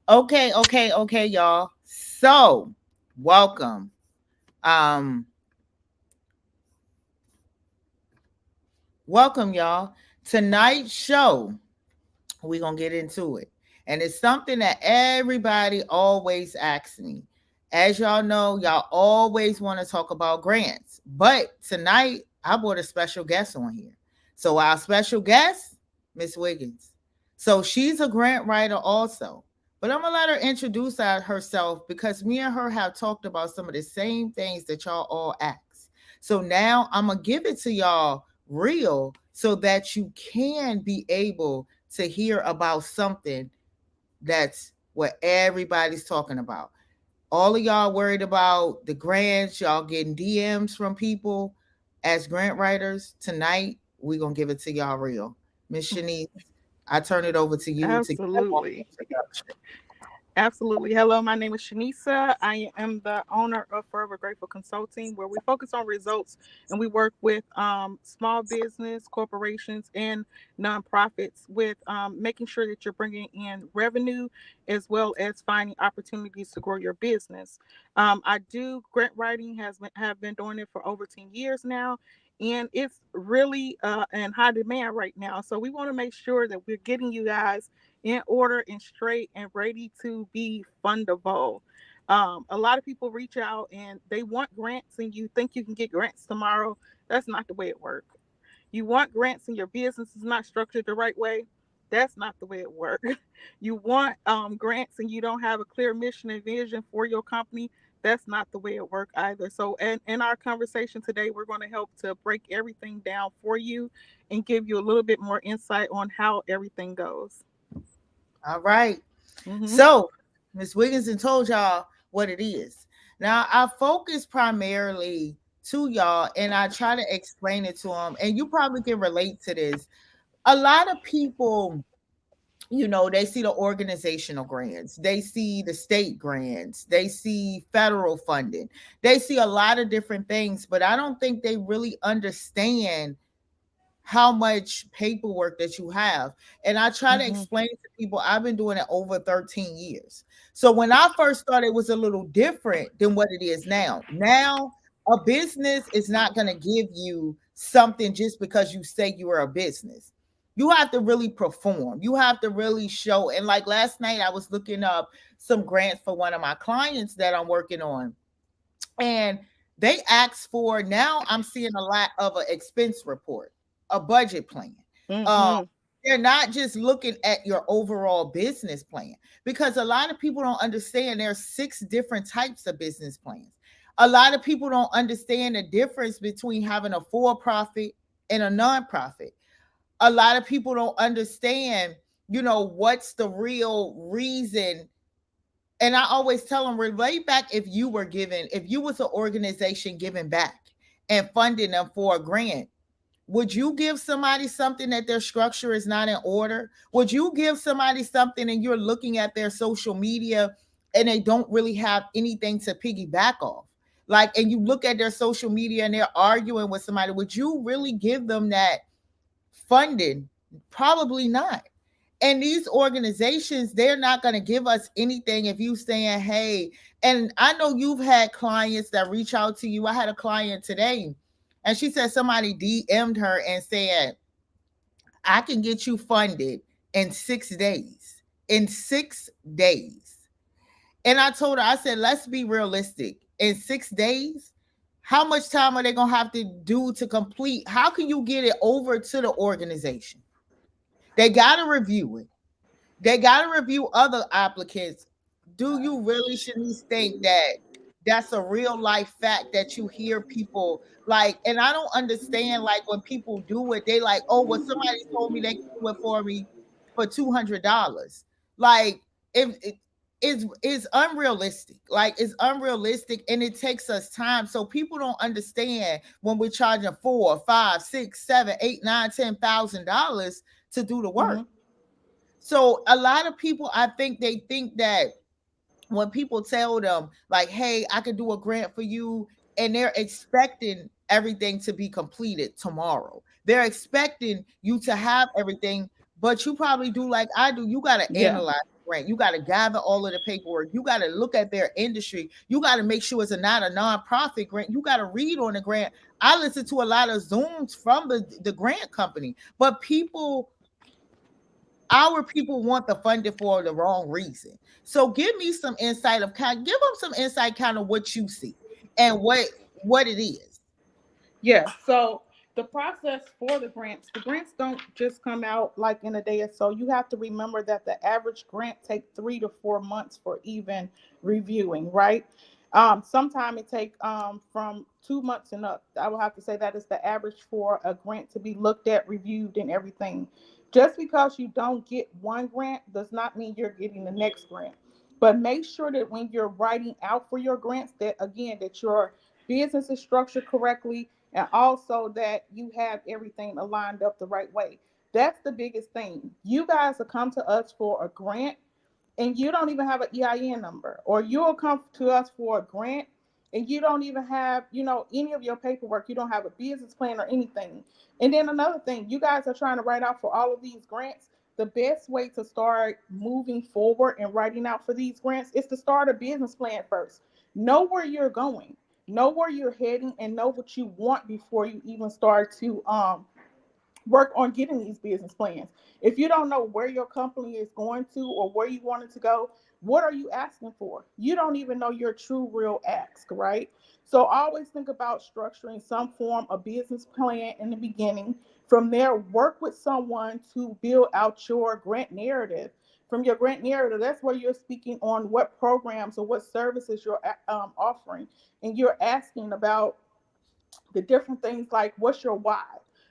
Okay, y'all. So, welcome. Um, welcome, y'all. Tonight's show, we're gonna get into it. And it's something that everybody always asks me. As y'all know, y'all always want to talk about grants. But tonight, I brought a special guest on here. So our special guest, Miss Wiggins. So she's a grant writer also. But I'm gonna let her introduce herself because me and her have talked about some of the same things that y'all all ask. So now I'm gonna give it to y'all real so that you can be able to hear about something that's what everybody's talking about. All of y'all worried about the grants, y'all getting DMs from people as grant writers. Tonight, we're going to give it to y'all real. Miss Shanice, I turn it over to you to give an Absolutely. introduction. Absolutely. Hello, my name is Shanisa. I am the owner of Forever Grateful Consulting, where we focus on results and we work with small business, corporations, and nonprofits with making sure that you're bringing in revenue as well as finding opportunities to grow your business. I do grant writing, have been doing it for over 10 years now. And it's really in high demand right now. So we want to make sure that we're getting you guys in order and straight and ready to be fundable. A lot of people reach out and they want grants, and you think you can get grants tomorrow. That's not the way it works. You want grants and your business is not structured the right way. That's not the way it works. You want grants and you don't have a clear mission and vision for your company. That's not the way it works either. So, in our conversation today, we're going to help to break everything down for you and give you a little bit more insight on how everything goes. All right. Mm-hmm. So, Miss Wigginson told y'all what it is. Now, I focus primarily to y'all and I try to explain it to them. And you probably can relate to this. A lot of people, they see the organizational grants, they see the state grants, they see federal funding, they see a lot of different things, but I don't think they really understand how much paperwork that you have. And I try to Mm-hmm. explain to people I've been doing it over 13 years. So when I first started, it was a little different than what it is now. Now, a business is not going to give you something just because you say you are a business. You have to really perform. You have to really show. And like last night, I was looking up some grants for one of my clients that I'm working on. And they asked for, now I'm seeing a lot of an expense report, a budget plan. Um, Mm-hmm. they're not just looking at your overall business plan because a lot of people don't understand there's 6 different types of business plans. A lot of people don't understand the difference between having a for-profit and a nonprofit. A lot of people don't understand, what's the real reason. And I always tell them, relate back, if you was an organization giving back and funding them for a grant, would you give somebody something that their structure is not in order? Would you give somebody something and you're looking at their social media and they don't really have anything to piggyback off? Like, and you look at their social media and they're arguing with somebody, would you really give them that funding? Probably not. And these organizations, they're not going to give us anything if you saying, hey, and I know you've had clients that reach out to you. I had a client today and she said somebody DM'd her and said, I can get you funded in 6 days. In 6 days. And I told her, I said, let's be realistic. In 6 days, how much time are they going to have to do to complete? How can you get it over to the organization? They got to review it. They got to review other applicants. Do you really, Shanice, think that that's a real life fact that you hear people like? And I don't understand, like, when people do it, they like, oh, well, somebody told me they can do it for me for $200. Like, if it is unrealistic. Like, it's unrealistic and it takes us time. So people don't understand when we're charging 4, 5, 6, 7, 8, 9, $10,000 to do the Mm-hmm. work. So a lot of people, I think they think that when people tell them like, hey, I could do a grant for you, and they're expecting everything to be completed tomorrow. They're expecting you to have everything, but you probably do like I do. You got to Yeah. analyze grant. You got to gather all of the paperwork. You got to look at their industry. You got to make sure it's not a nonprofit grant. You got to read on the grant. I listen to a lot of Zooms from the grant company, but our people want the funding for the wrong reason. So give me some insight of kind, give them some insight kind of what you see and what it is. Yeah. So the process for the grants don't just come out like in a day or so. You have to remember that the average grant take 3 to 4 months for even reviewing, right? Sometimes it take from 2 months and up. I will have to say that is the average for a grant to be looked at, reviewed, and everything. Just because you don't get one grant does not mean you're getting the next grant. But make sure that when you're writing out for your grants, that again, that your business is structured correctly, and also that you have everything aligned up the right way. That's the biggest thing. You guys will come to us for a grant and you don't even have an EIN number, or you'll come to us for a grant and you don't even have, any of your paperwork. You don't have a business plan or anything. And then another thing, you guys are trying to write out for all of these grants. The best way to start moving forward and writing out for these grants is to start a business plan first. Know where you're going, know where you're heading, and know what you want before you even start to work on getting these business plans. If you don't know where your company is going to or where you want it to go, what are you asking for? You don't even know your true real ask, right? So always think about structuring some form of business plan in the beginning. From there, work with someone to build out your grant narrative. From your grant narrative, that's where you're speaking on what programs or what services you're offering. And you're asking about the different things like what's your why?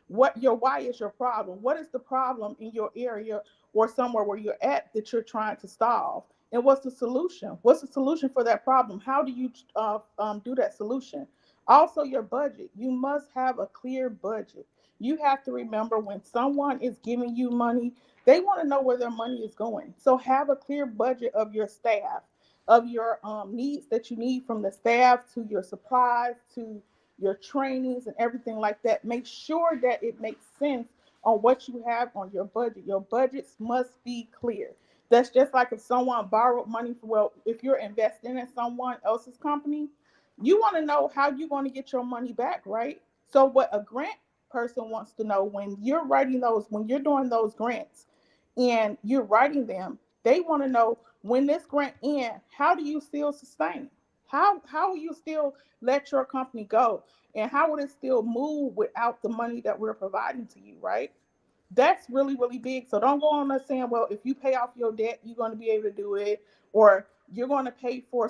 What your why is your problem? What is the problem in your area or somewhere where you're at that you're trying to solve? And what's the solution? What's the solution for that problem? How do you do that solution? Also, your budget. You must have a clear budget. You have to remember when someone is giving you money, they want to know where their money is going. So have a clear budget of your staff, of your needs that you need from the staff to your supplies to your trainings and everything like that. Make sure that it makes sense on what you have on your budget. Your budgets must be clear. That's just like if someone borrowed money for, well, if you're investing in someone else's company, you want to know how you're going to get your money back, right? So what a grant person wants to know when you're writing those, when you're doing those grants and you're writing them, they want to know when this grant ends, how do you still sustain? How will you still let your company go? And how would it still move without the money that we're providing to you, right? That's really, really big. So don't go on us saying, well, if you pay off your debt, you're going to be able to do it, or you're going to pay for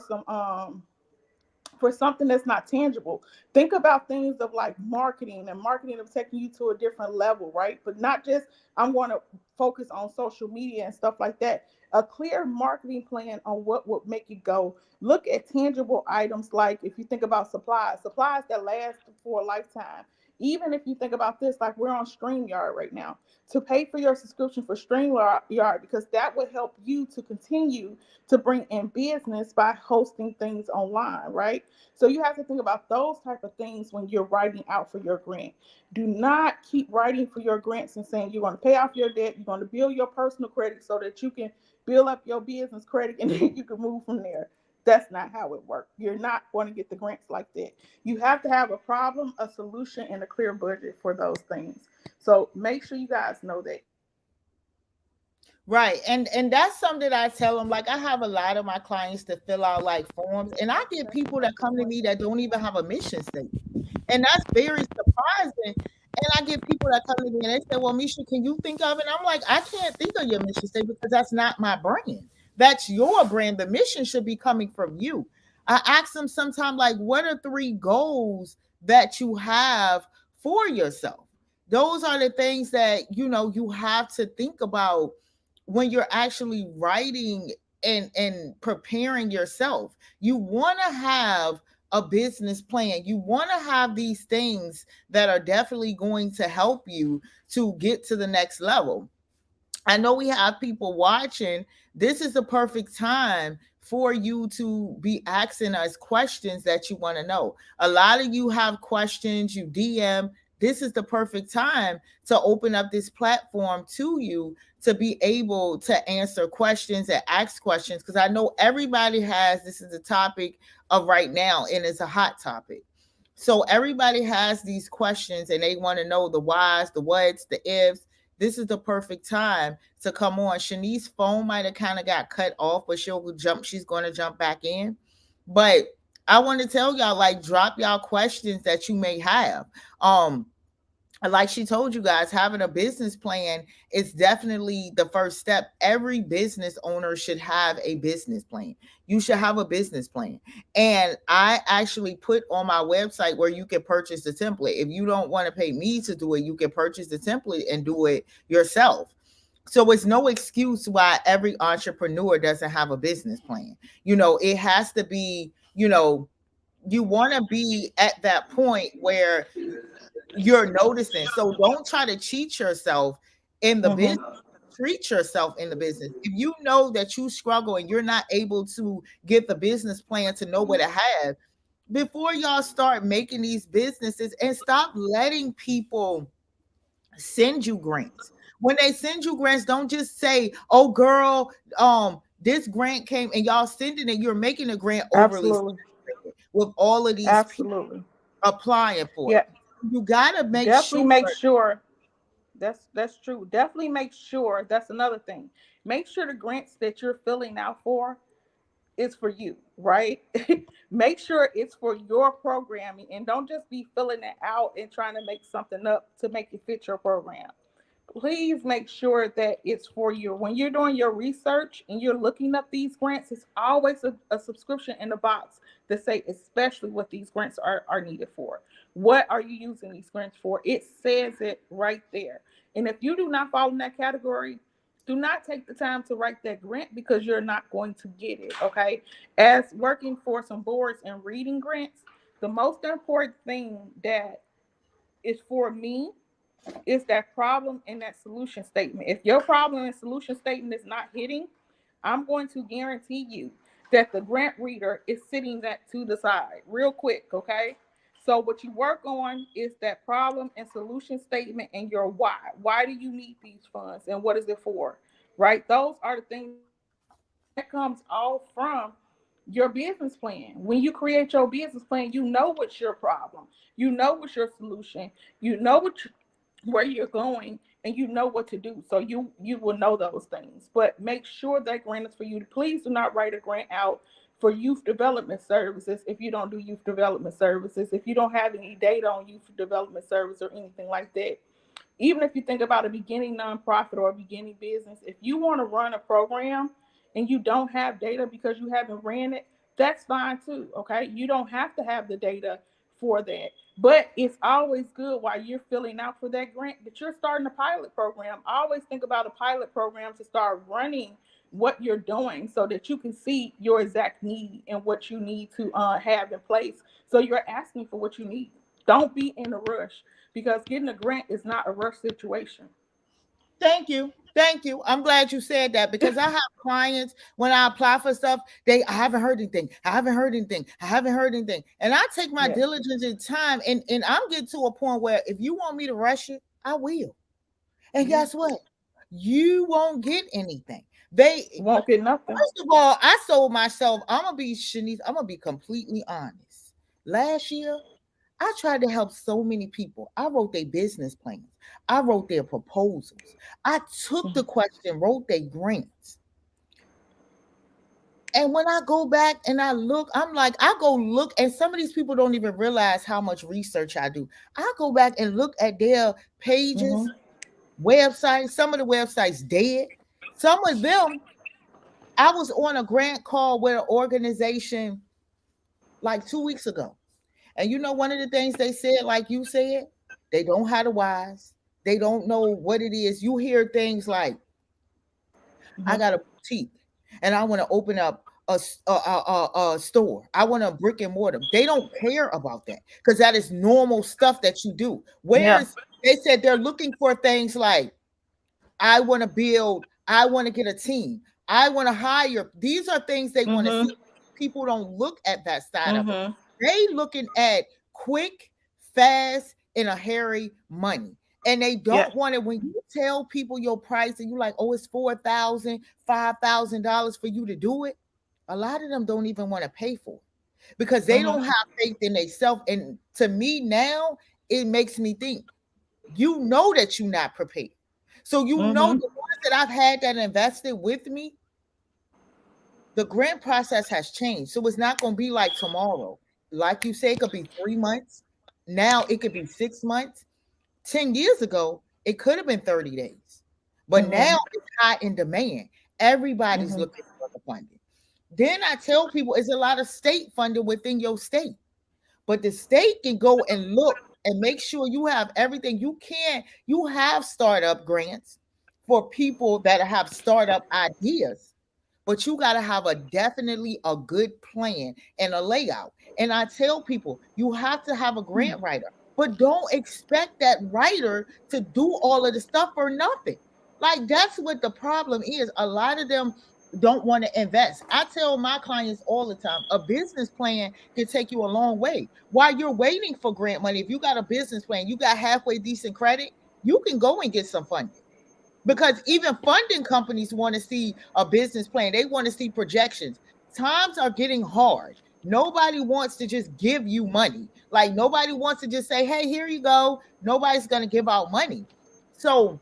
something that's not tangible. Think about things of like marketing, and marketing of taking you to a different level, right? But not just I'm going to focus on social media and stuff like that. A clear marketing plan on what would make it go. Look at tangible items like if you think about supplies that last for a lifetime. Even if you think about this, like we're on StreamYard right now, to pay for your subscription for StreamYard, because that would help you to continue to bring in business by hosting things online, right? So you have to think about those type of things when you're writing out for your grant. Do not keep writing for your grants and saying you're going to pay off your debt, you're going to build your personal credit so that you can build up your business credit and then you can move from there. That's not how it works. You're not going to get the grants like that. You have to have a problem, a solution, and a clear budget for those things. So make sure you guys know that. Right. And that's something that I tell them. Like I have a lot of my clients to fill out like forms, and I get people that come to me that don't even have a mission statement. And that's very surprising. And I get people that come to me and they say, well, Misha, can you think of it? And I'm like, I can't think of your mission statement because that's not my brand. That's your brand. The mission should be coming from you. I ask them sometimes, like, what are 3 goals that you have for yourself? Those are the things that, you have to think about when you're actually writing and preparing yourself. You want to have a business plan. You want to have these things that are definitely going to help you to get to the next level. I know we have people watching. This is the perfect time for you to be asking us questions that you want to know. A lot of you have questions, you DM, this is the perfect time to open up this platform to you to be able to answer questions and ask questions. Because I know everybody has, this is the topic of right now, and it's a hot topic. So everybody has these questions and they want to know the whys, the whats, the ifs. This is the perfect time to come on. Shanice's phone might have kind of got cut off, but she's going to jump back in. But I want to tell y'all, like, drop y'all questions that you may have. Like she told you guys, having a business plan is definitely the first step. Every business owner should have a business plan. You should have a business plan. And I actually put on my website where you can purchase the template. If you don't want to pay me to do it, you can purchase the template and do it yourself. So it's no excuse why every entrepreneur doesn't have a business plan. It has to be, you want to be at that point where you're noticing. So don't try to cheat yourself in the business. Treat yourself in the business. If you know that you struggle and you're not able to get the business plan to know what to have, before y'all start making these businesses, and stop letting people send you grants. When they send you grants, don't just say, "Oh, girl, this grant came," and y'all sending it. You're making a grant overly with all of these people applying for it. You gotta make sure. That's true. Definitely make sure. That's another thing. Make sure the grants that you're filling out for is for you, right? Make sure it's for your programming, and don't just be filling it out and trying to make something up to make it fit your program. Please make sure that it's for you. When you're doing your research and you're looking up these grants, it's always a subscription in the box that say especially what these grants are needed for. What are you using these grants for? It says it right there. And if you do not fall in that category, do not take the time to write that grant, because you're not going to get it, okay? As working for some boards and reading grants, the most important thing that is for me is that problem and that solution statement. If your problem and solution statement is not hitting, I'm going to guarantee you that the grant reader is sitting that to the side real quick, okay? So what you work on is that problem and solution statement and your why. Why do you need these funds and what is it for, right? Those are the things that comes all from your business plan. When you create your business plan, you know what's your problem. You know what's your solution. You know where you're going, and you know what to do. So you will know those things. But make sure that grant is for you. Please do not write a grant out for youth development services if you don't do youth development services, if you don't have any data on youth development service or anything like that. Even if you think about a beginning nonprofit or a beginning business, if you want to run a program and you don't have data because you haven't ran it, that's fine too, okay? You don't have to have the data for that. But it's always good while you're filling out for that grant that you're starting a pilot program. I always think about a pilot program to start running what you're doing so that you can see your exact need and what you need to have in place. So you're asking for what you need. Don't be in a rush, because getting a grant is not a rush situation. Thank you. Thank you. I'm glad you said that, because I have clients, when I apply for stuff, I haven't heard anything. I haven't heard anything. I haven't heard anything. And I take my diligence and time, and I'm getting to a point where if you want me to rush it, I will. And guess what? You won't get anything. They won't get nothing. First of all, I sold myself. I'm gonna be Shanice. I'm gonna be completely honest. Last year, I tried to help so many people. I wrote their business plans. I wrote their proposals. I took the question, wrote their grants. And when I go back and I look, I'm like, I go look, and some of these people don't even realize how much research I do. I go back and look at their pages, websites. Some of the websites dead. Some of them, I was on a grant call with an organization like 2 weeks ago. And you know, one of the things they said, like you said, they don't have the whys. They don't know what it is. You hear things like, I got a boutique and I want to open up a store. I want a brick and mortar. They don't care about that, because that is normal stuff that you do. Whereas they said they're looking for things like, I want to build, I want to get a team, I want to hire. These are things they want to see. People don't look at that side of it. They looking at quick, fast, in a hurry money. And they Yeah. don't want it when you tell people your price and you're like, oh, it's $4,000, $5,000 for you to do it. A lot of them don't even want to pay for it because they don't have faith in themselves. And to me now, it makes me think, you know that you're not prepared. So you know the ones that I've had that invested with me, the grant process has changed. So it's not going to be like tomorrow. Like you say, it could be 3 months. Now it could be 6 months. 10 years ago, it could have been 30 days. But now it's high in demand. Everybody's looking for the funding. Then I tell people it's a lot of state funding within your state. But the state can go and look and make sure you have everything. You have startup grants for people that have startup ideas, but you got to have definitely a good plan and a layout. And I tell people you have to have a grant writer, but don't expect that writer to do all of the stuff for nothing. Like that's what the problem is. A lot of them don't want to invest. I tell my clients all the time, a business plan can take you a long way. While you're waiting for grant money, if you got a business plan, you got halfway decent credit, you can go and get some funding. Because even funding companies want to see a business plan. They want to see projections. Times are getting hard. Nobody wants to just give you money. Like nobody wants to just say, hey, here you go. Nobody's going to give out money. So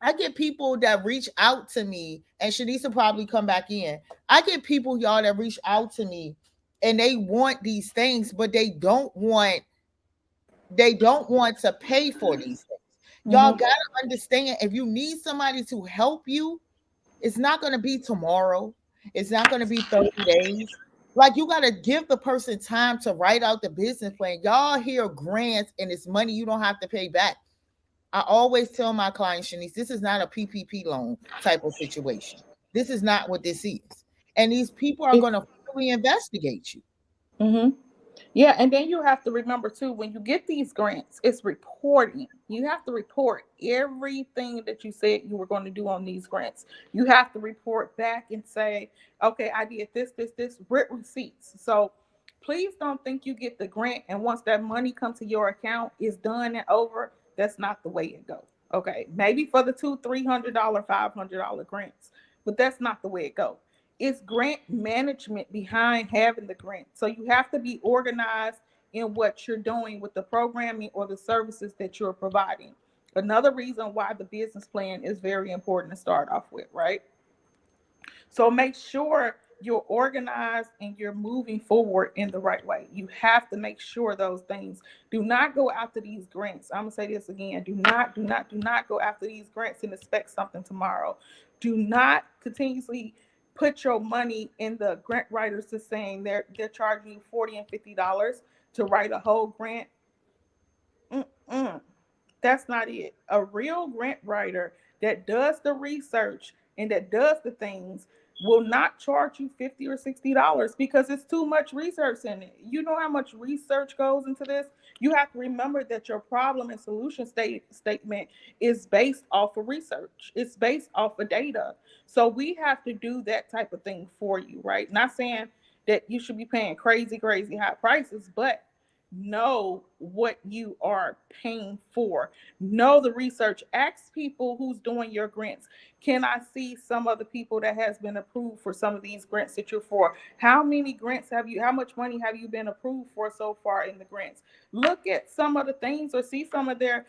I get people that reach out to me, and Shanice will probably come back in. I get people, y'all, that reach out to me and they want these things, but they don't want to pay for these things. Y'all gotta understand, if you need somebody to help you, it's not gonna be tomorrow. It's not gonna be 30 days. Like you gotta give the person time to write out the business plan. Y'all hear grants and it's money you don't have to pay back. I always tell my clients, Shanice, this is not a PPP loan type of situation. This is not what this is. And these people are going to fully investigate you. Yeah, and then you have to remember too, when you get these grants, it's reporting. You have to report everything that you said you were going to do on these grants. You have to report back and say, okay, I did this, written receipts. So please don't think you get the grant and once that money comes to your account, it's done and over. That's not the way it goes. Okay, maybe for the $200, $300, $500 grants, but that's not the way it goes. It's grant management behind having the grant. So you have to be organized in what you're doing with the programming or the services that you're providing. Another reason why the business plan is very important to start off with, right? So make sure you're organized and you're moving forward in the right way. You have to make sure those things. Do not go after these grants. I'm gonna say this again. Do not go after these grants and expect something tomorrow. Do not continuously put your money in the grant writers to saying they're charging you $40 and $50 to write a whole grant. That's not it. A real grant writer that does the research and that does the things will not charge you $50 or $60 because it's too much research in it. You know how much research goes into this? You have to remember that your problem and solution statement is based off of research. It's based off of data. So we have to do that type of thing for you, right? Not saying that you should be paying crazy high prices, but know what you are paying for. Know the research. Ask people who's doing your grants. Can I see some of the people that has been approved for some of these grants that you're for? How many grants how much money have you been approved for so far in the grants? Look at some of the things or see some of their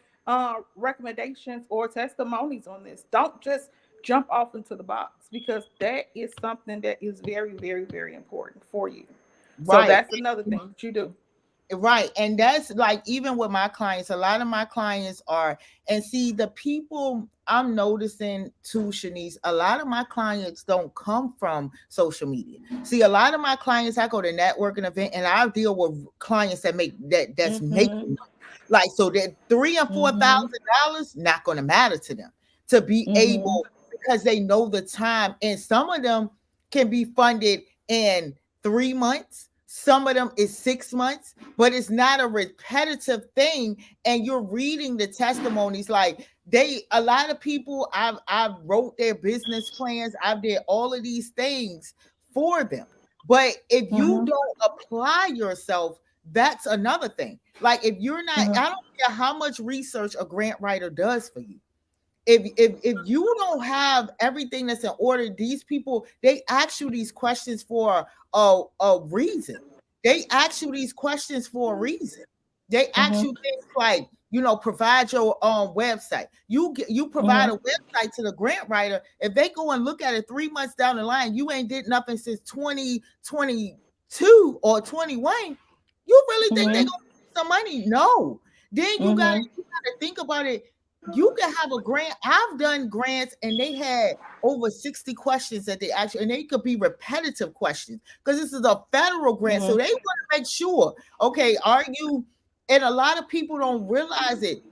recommendations or testimonies on this. Don't just jump off into the box because that is something that is very, very, very important for you. Right. So that's another thing that you do. Right. And that's like, even with my clients, a lot of my clients are, and see, the people I'm noticing too, Shanice, a lot of my clients don't come from social media. See, a lot of my clients, I go to networking event and I deal with clients that that's making, like, so that $3,000 and $4,000 not going to matter to them to be able, because they know the time. And some of them can be funded in 3 months. Some of them is 6 months, but it's not a repetitive thing. And you're reading the testimonies. Like a lot of people, I've wrote their business plans. I've did all of these things for them. But if you don't apply yourself, that's another thing. Like if you're not, Mhm. I don't care how much research a grant writer does for you. If you don't have everything that's in order, these people, they ask you these questions for a reason. They ask you these questions for a reason. They ask Mhm. you things like, provide your website. You provide Mhm. a website to the grant writer. If they go and look at it 3 months down the line, you ain't did nothing since 2022 or 21. You really think they're Mhm. gonna make some money? No. Then Mhm. you gotta think about it. You can have a grant. I've done grants and they had over 60 questions that they actually, and they could be repetitive questions because this is a federal grant. So Mhm. they want to make sure, okay, are you, and a lot of people don't realize it.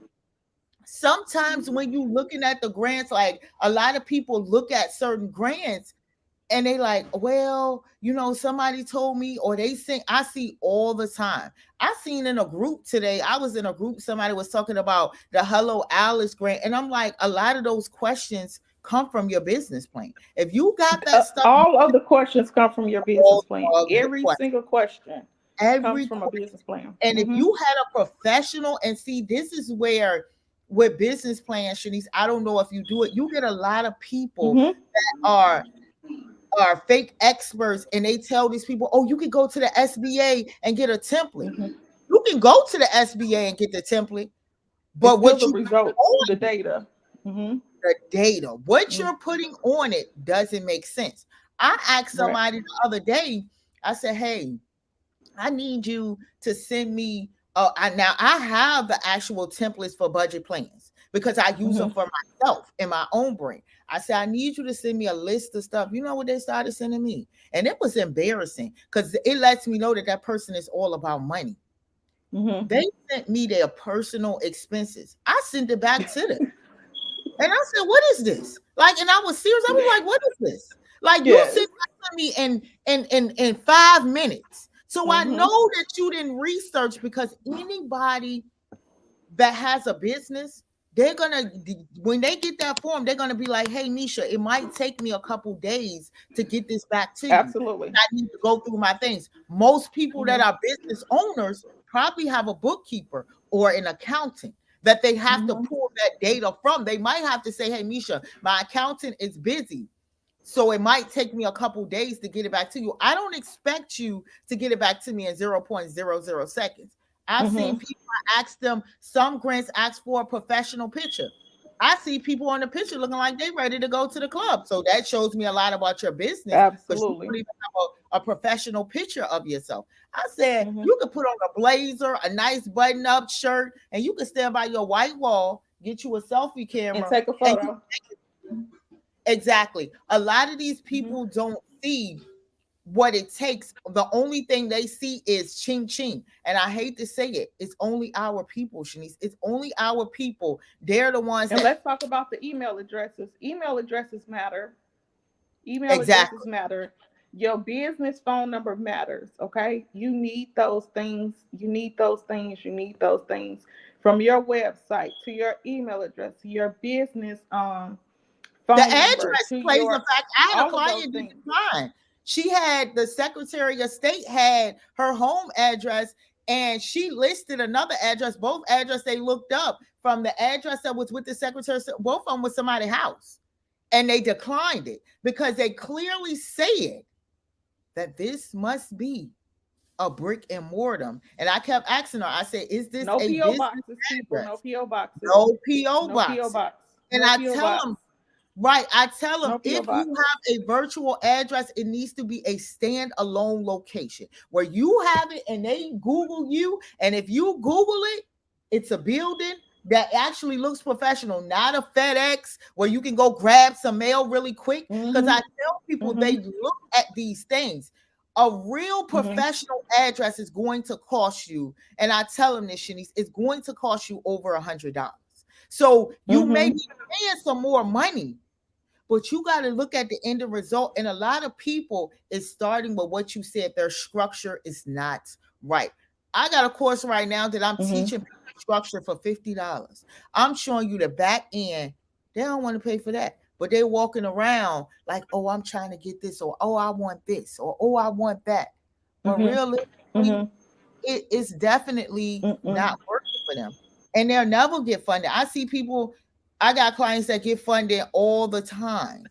Sometimes when you looking at the grants, like a lot of people look at certain grants and they like, well, somebody told me, or they think, I see all the time. I seen in a group today, I was in a group, somebody was talking about the Hello Alice grant, and I'm like, a lot of those questions come from your business plan. If you got that stuff, All of the questions come from your business all plan. of the Every questions, single question comes every from a question. business plan. And if Mhm. you had a professional, and see, this is where with business plans, Shanice, I don't know if you do it, you get a lot of people Mhm. are fake experts, and they tell these people, oh, you can go to the SBA and get a template. Mhm. You can go to the SBA and get the template, It's but still what the you put results, on the data. Mhm. the data, what Mhm. you're putting on it doesn't make sense. I asked Right. somebody the other day, I said, hey, I need you to send me. Now I have the actual templates for budget plans because I use them Mhm. for myself in my own brain. I said, I need you to send me a list of stuff. You know what they started sending me? And it was embarrassing because it lets me know that that person is all about money. Mhm. They sent me their personal expenses. I sent it back to them. And I said, what is this? Like, and I was serious. I was like, what is this? Like, you Yes. sent that to me in 5 minutes. So I Mhm. know that you didn't research, because anybody that has a business, they're gonna, when they get that form, they're gonna be like, hey Nisha, it might take me a couple days to get this back to you. Absolutely. I need to go through my things. Most people that Mhm. are business owners probably have a bookkeeper or an accountant that they have to Mhm. pull that data from. They might have to say, hey Misha, my accountant is busy, so it might take me a couple days to get it back to you. I don't expect you to get it back to me in 0.00 seconds. I've seen Mhm. people, I ask them, some grants ask for a professional picture. I see people on the picture looking like they ready to go to the club. So that shows me a lot about your business, because you don't Absolutely. even have a professional picture of yourself. I said, Mhm. you could put on a blazer, a nice button up shirt, and you can stand by your white wall, get you a selfie And camera, take a and you, photo. exactly. A lot of these Mhm. people don't see what it takes. The only thing they see is ching ching. And I hate to say it, it's only our people, Shanice. It's only our people. They're the ones And that, let's talk about the email addresses. Email addresses matter. Email addresses exactly. matter. Your business phone number matters. Okay. You need those things. You need those things. You need those things from your website to your email address to your business The phone number address to plays a your fact. I had a all of those client that things. declined. She had, the Secretary of State had her home address, and she listed another address. Both address they looked up from the address that was with the Secretary. Both of them was somebody's house, and they declined it because they clearly said that this must be a brick and mortar. And I kept asking her, I said, is this No a PO business boxes, people. No address? PO boxes. No PO No PO boxes. box. And No I PO tell box. them, right, I tell them, No PO if you box. have a virtual address, it needs to be a standalone location where you have it and they Google you. And if you Google it, it's a building that actually looks professional, not a FedEx where you can go grab some mail really quick. Because I Mhm. tell people, they Mhm. look at these things. A real Mhm. professional address is going to cost you, and I tell them this, Shanice, it's going to cost you over $100. So you may Mhm. be paying some more money, but you got to look at the end result. And a lot of people is starting with what you said, their structure is not right. I got a course right now that I'm Mhm. teaching people structure for $50. I'm showing you the back end. They don't want to pay for that, but they're walking around like, oh, I'm trying to get this, or oh, I want this, or oh, I want that. But Mhm. realistically, Mhm. it's definitely Mm-mm. not working for them, and they'll never get funded. I see people. I got clients that get funded all the time,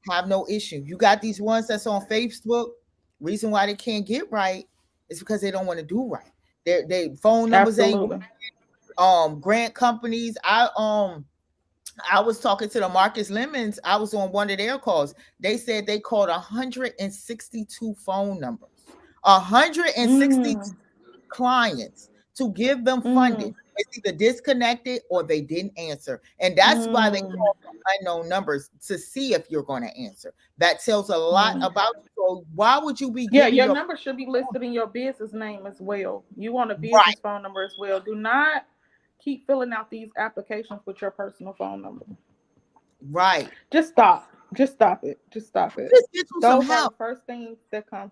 have no issue. You got these ones that's on Facebook. Reason why they can't get right is because they don't want to do right. Their phone numbers ain't Absolutely. grant companies. I was talking to the Marcus Lemons. I was on one of their calls. They said they called 162 phone numbers, 160 Mm, clients to give them funding. mm, It's either disconnected or they didn't answer. And that's why they mm, call for unknown numbers to see if you're going to answer. That tells a lot mm. about you. So why would you be Yeah, giving your your number should be listed in your business name as well. You want a right, business phone number as well. Do not keep filling out these applications with your personal phone number. right? Just stop. Just stop it. Just stop it. Just get you some Those are the help. first things that come.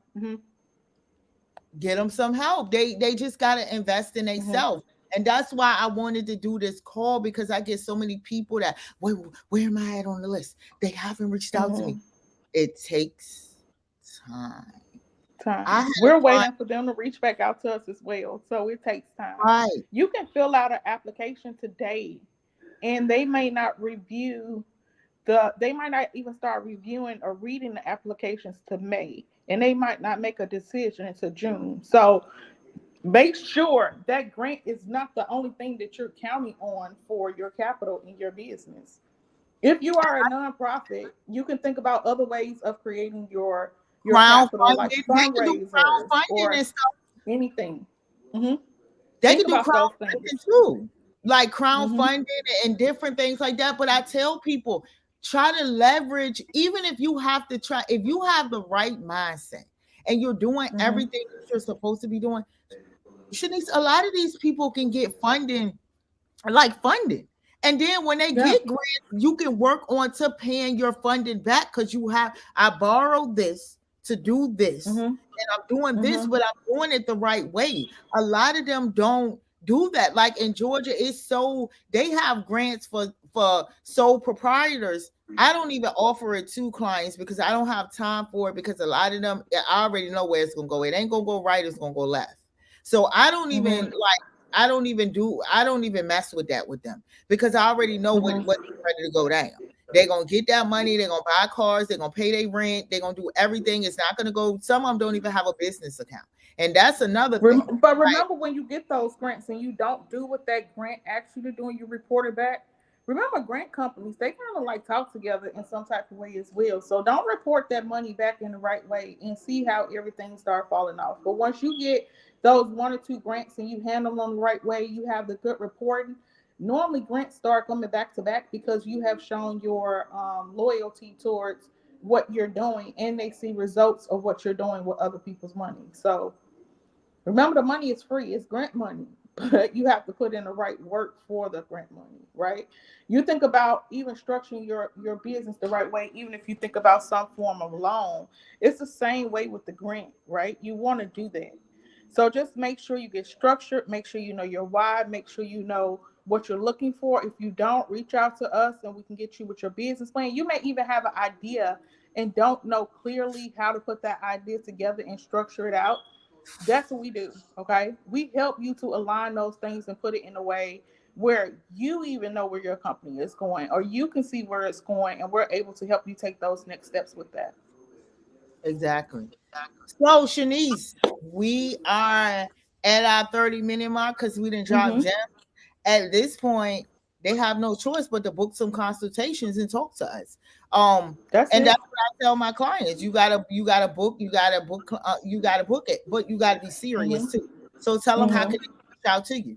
Get them some help. They just got to invest in Hmm. themselves. And that's why I wanted to do this call, because I get so many people that where am I at on the list? They haven't reached out to me. Hmm. It takes time. I Time. had a We're client, waiting for them to reach back out to us as well. So it takes time. right? You can fill out an application today and they may not review they might not even start reviewing or reading the applications to May, and they might not make a decision until June. So make sure that grant is not the only thing that you're counting on for your capital in your business. If you are a nonprofit, you can think about other ways of creating your capital, like Crowdfunding. They can do fundraisers crowdfunding or and stuff. anything. Hmm. They Think can do about those things. crowdfunding too, like Hmm. crowdfunding and different things like that. But I tell people, try to leverage, even if you have to try, if you have the right mindset and you're doing Hmm. everything that you're supposed to be doing. Shanice, a lot of these people can get funding, like funding. And then when they Yeah. get grants, you can work on to paying your funding back, because you have, I borrowed this to do this, Hmm. and I'm doing this, Hmm. but I'm doing it the right way. A lot of them don't do that. Like in Georgia, it's so they have grants for sole proprietors. I don't even offer it to clients because I don't have time for it, because a lot of them, I already know where it's gonna go. It ain't gonna go right, it's gonna go left. So Hmm. I don't even mess with that with them, because I already know Hmm. what's ready to go down. They're gonna get that money, they're gonna buy cars, they're gonna pay their rent, they're gonna do everything. It's not gonna go, some of them don't even have a business account. And that's another thing. But Right. remember, when you get those grants and you don't do what that grant asks you to do and you report it back, remember, grant companies, they kind of like talk together in some type of way as well. So don't report that money back in the right way and see how everything start falling off. But once you get those one or two grants and you handle them the right way, you have the good reporting. Normally, grants start coming back to back because you have shown your loyalty towards what you're doing, and they see results of what you're doing with other people's money. So remember, the money is free. It's grant money, but you have to put in the right work for the grant money, right? You think about even structuring your business the right way, even if you think about some form of loan, it's the same way with the grant, right? You want to do that. So just make sure you get structured, make sure you know your why, make sure you know what you're looking for. If you don't, reach out to us and we can get you with your business plan. You may even have an idea and don't know clearly how to put that idea together and structure it out. That's what we do. Okay. We help you to align those things and put it in a way where you even know where your company is going, or you can see where it's going, and we're able to help you take those next steps with that. Exactly. So Shanice, we are at our 30-minute mark because we didn't drop Mm-hmm. gems. At this point, they have no choice but to book some consultations and talk to us. Um, That's and it. that's what I tell my clients. You gotta book it, but you gotta be serious Mm-hmm. too. So tell them how Mm-hmm. can they reach out to you.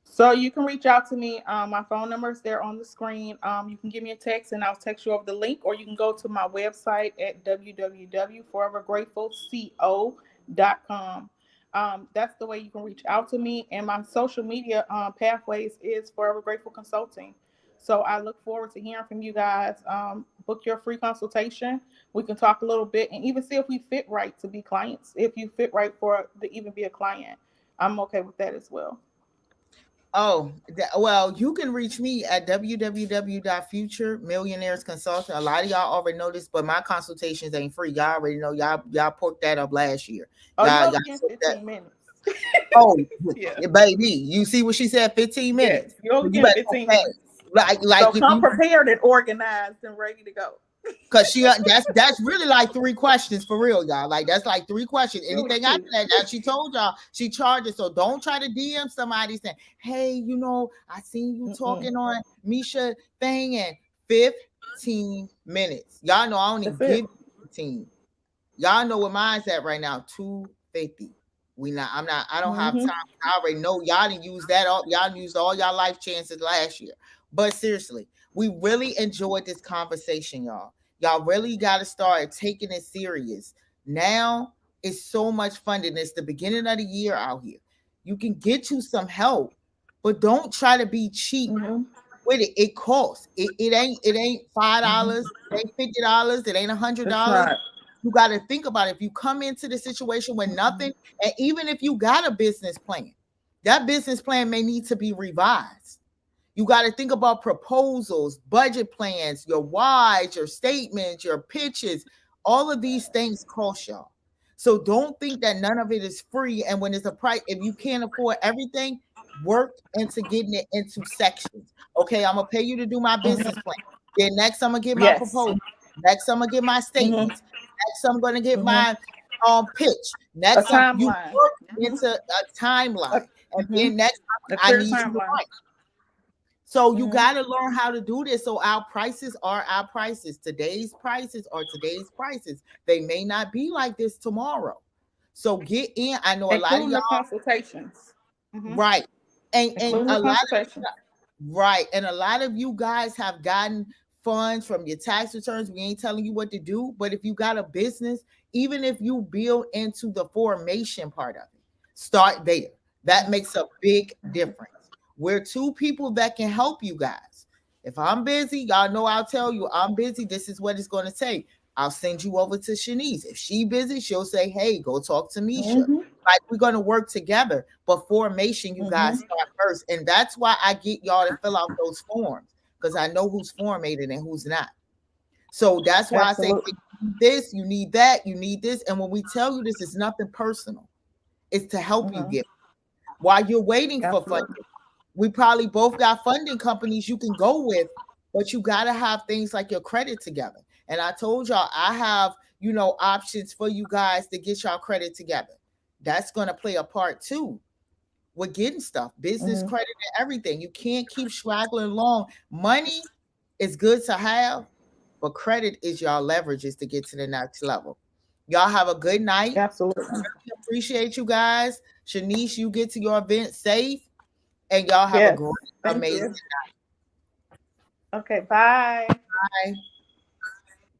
So you can reach out to me. My phone number is there on the screen. You can give me a text and I'll text you over the link, or you can go to my website at www.forevergratefulco.com. That's the way you can reach out to me. And my social media pathways is Forever Grateful Consulting. So I look forward to hearing from you guys. Book your free consultation. We can talk a little bit and even see if we fit right to be clients. If you fit right for to even be a client, I'm okay with that as well. Oh, well, you can reach me at www.futuremillionairesconsultant. A lot of y'all already know this, but my consultations ain't free. Y'all already know. Y'all porked that up last year. Oh, you Y'all only getting took that. 15 minutes. Oh, Yeah. baby, you see what she said? 15 minutes. Yes. You only You get better 15 okay. minutes. Like So if come you, prepared and organized and ready to go. because that's really like 3 questions for real, y'all. Like that's like 3 questions. Anything after that, now she told y'all she charges. So don't try to DM somebody saying, "Hey, you know, I seen you talking on Misha thing," and 15 minutes. Y'all know I only give 15. Y'all know where mine's at right now, 250. I don't have time. I already know y'all didn't use that all. Y'all used all y'all life chances last year. But seriously, we really enjoyed this conversation, y'all. Y'all really got to start taking it serious. Now it's so much fun, and it's the beginning of the year out here. You can get you some help, but don't try to be cheap with it. It costs. It ain't $5, it ain't $50, it ain't $100. You got to think about it. If you come into the situation with nothing, and even if you got a business plan, that business plan may need to be revised. You got to think about proposals, budget plans, your whys, your statements, your pitches. All of these things cost y'all. So don't think that none of it is free. And when it's a price, if you can't afford everything, work into getting it into sections. Okay, I'm gonna pay you to do my business plan. Then next, I'm gonna get my proposal. Next, I'm gonna get my statements. Next, I'm gonna get my pitch. Next, you work into a timeline, and then next, I need you to write. So you got to learn how to do this. So our prices are our prices. Today's prices are today's prices. They may not be like this tomorrow. So get in. I know a lot of y'all consultations, right, and a lot of right, and a lot of you guys have gotten funds from your tax returns. We ain't telling you what to do, but if you got a business, even if you build into the formation part of it, start there. That makes a big difference. We're 2 people that can help you guys. If I'm busy, y'all know I'll tell you I'm busy. This is what it's going to take. I'll send you over to Shanice. If she busy, she'll say, "Hey, go talk to Misha." Like we're going to work together. But formation, you guys start first. And that's why I get y'all to fill out those forms, because I know who's formatted and who's not. So that's why I say, hey, you need this, you need that, you need this. And when we tell you this, it's nothing personal. It's to help you get while you're waiting for funding. We probably both got funding companies you can go with, but you got to have things like your credit together. And I told y'all, I have, options for you guys to get y'all credit together. That's going to play a part too with getting stuff, business credit and everything. You can't keep straggling along. Money is good to have, but credit is y'all leverages to get to the next level. Y'all have a good night. Absolutely. Really appreciate you guys. Shanice, you get to your event safe. And y'all have a great, amazing night. Okay, bye. Bye.